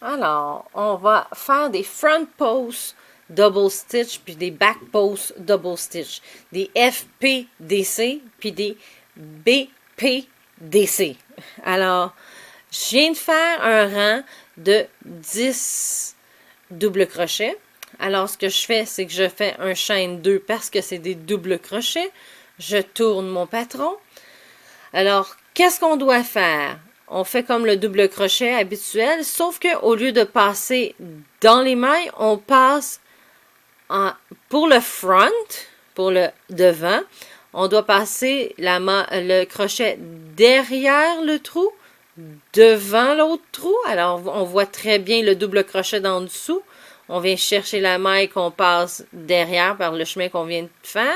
Alors, on va faire des front posts double stitch, puis des back posts double stitch. Des FPDC, puis des BPDC. Alors, je viens de faire un rang de 10 double crochets. Alors, ce que je fais, c'est que je fais un chaîne 2 parce que c'est des doubles crochets. Je tourne mon patron. Alors, qu'est-ce qu'on doit faire? On fait comme le double crochet habituel, sauf qu'au lieu de passer dans les mailles, on passe pour le front, pour le devant, on doit passer le crochet derrière le trou, devant l'autre trou. Alors, on voit très bien le double crochet d'en dessous. On vient chercher la maille qu'on passe derrière par le chemin qu'on vient de faire.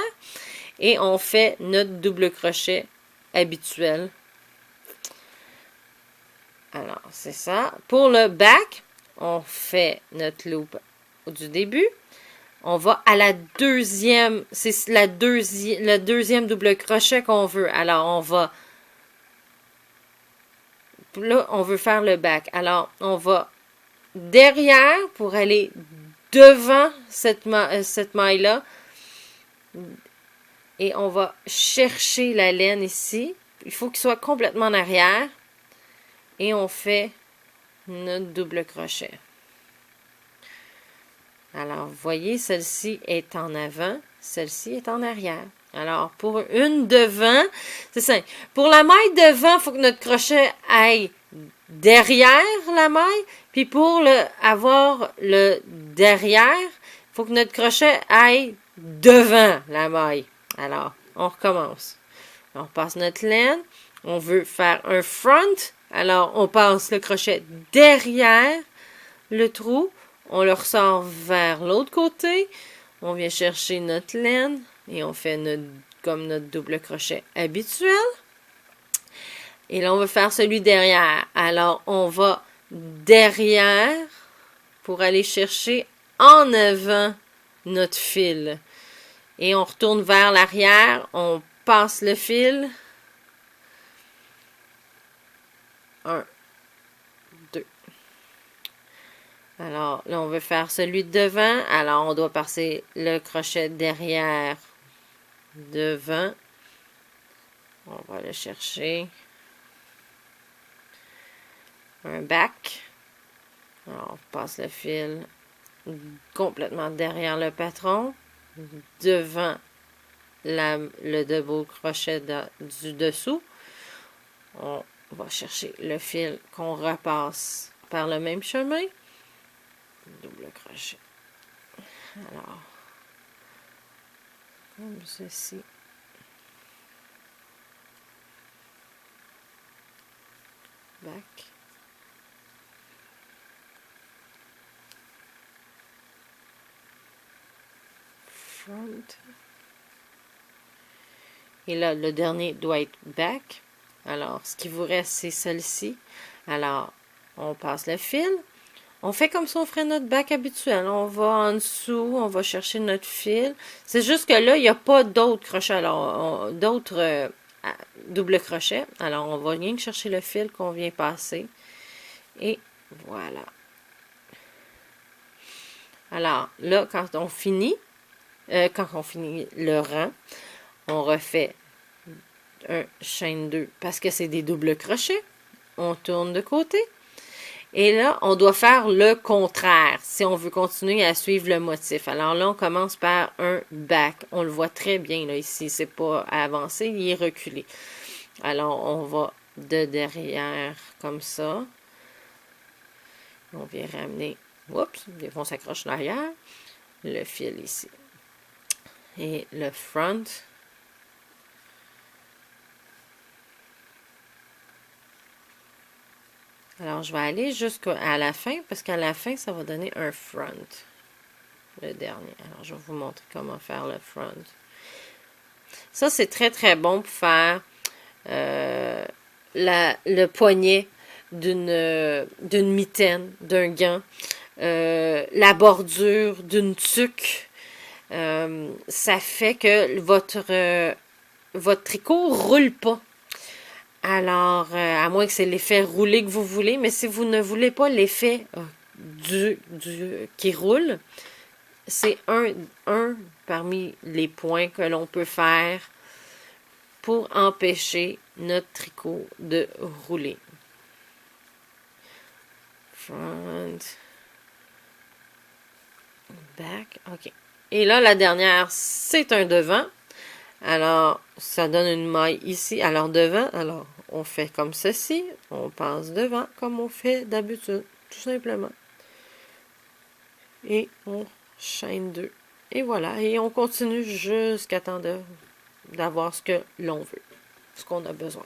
Et on fait notre double crochet habituel. Alors, c'est ça. Pour le back, on fait notre loop du début. On va à la deuxième, c'est le deuxième double crochet qu'on veut. Alors, on va, là, on veut faire le back. Alors, on va derrière pour aller devant cette maille-là. Et on va chercher la laine ici. Il faut qu'il soit complètement en arrière. Et on fait notre double crochet. Alors, vous voyez, celle-ci est en avant, celle-ci est en arrière. Alors, pour une devant, c'est simple. Pour la maille devant, il faut que notre crochet aille derrière la maille. Puis pour avoir le derrière, il faut que notre crochet aille devant la maille. Alors, on recommence. On passe notre laine. On veut faire un front. Alors, on passe le crochet derrière le trou. On le ressort vers l'autre côté. On vient chercher notre laine et on fait comme notre double crochet habituel. Et là, on va faire celui derrière. Alors, on va derrière pour aller chercher en avant notre fil. Et on retourne vers l'arrière. On passe le fil. 1, 2. Alors, là, on veut faire celui de devant. Alors, on doit passer le crochet derrière devant. On va le chercher. Un back. Alors, on passe le fil complètement derrière le patron. Devant le double crochet du dessous. On va chercher le fil qu'on repasse par le même chemin. Double crochet. Alors, comme ceci. Back. Front. Et là, le dernier doit être back. Alors, ce qui vous reste, c'est celle-ci. Alors, on passe le fil. On fait comme si on ferait notre back habituel. On va en dessous, on va chercher notre fil. C'est juste que là, il n'y a pas d'autres crochets. Alors, d'autres double crochets. Alors, on va rien chercher le fil qu'on vient passer. Et voilà. Alors, là, quand on finit le rang, on refait un chaîne 2 parce que c'est des doubles crochets. On tourne de côté. Et là, on doit faire le contraire si on veut continuer à suivre le motif. Alors là, on commence par un back. On le voit très bien là ici. C'est pas avancé, il est reculé. Alors, on va de derrière comme ça. On vient ramener, oups, des fois on s'accroche derrière, le fil ici. Et le front. Alors, je vais aller jusqu'à la fin, parce qu'à la fin, ça va donner un front. Le dernier. Alors, je vais vous montrer comment faire le front. Ça, c'est très, très bon pour faire le poignet d'une mitaine, d'un gant, la bordure d'une tuque. Ça fait que votre tricot ne roule pas. Alors, à moins que c'est l'effet roulé que vous voulez, mais si vous ne voulez pas l'effet qui roule, c'est un parmi les points que l'on peut faire pour empêcher notre tricot de rouler. Front, back, ok. Et là, la dernière, c'est un devant. Alors, ça donne une maille ici. Alors, devant, alors, on fait comme ceci. On passe devant, comme on fait d'habitude, tout simplement. Et on chaîne deux. Et voilà. Et on continue jusqu'à temps d'avoir ce que l'on veut, ce qu'on a besoin.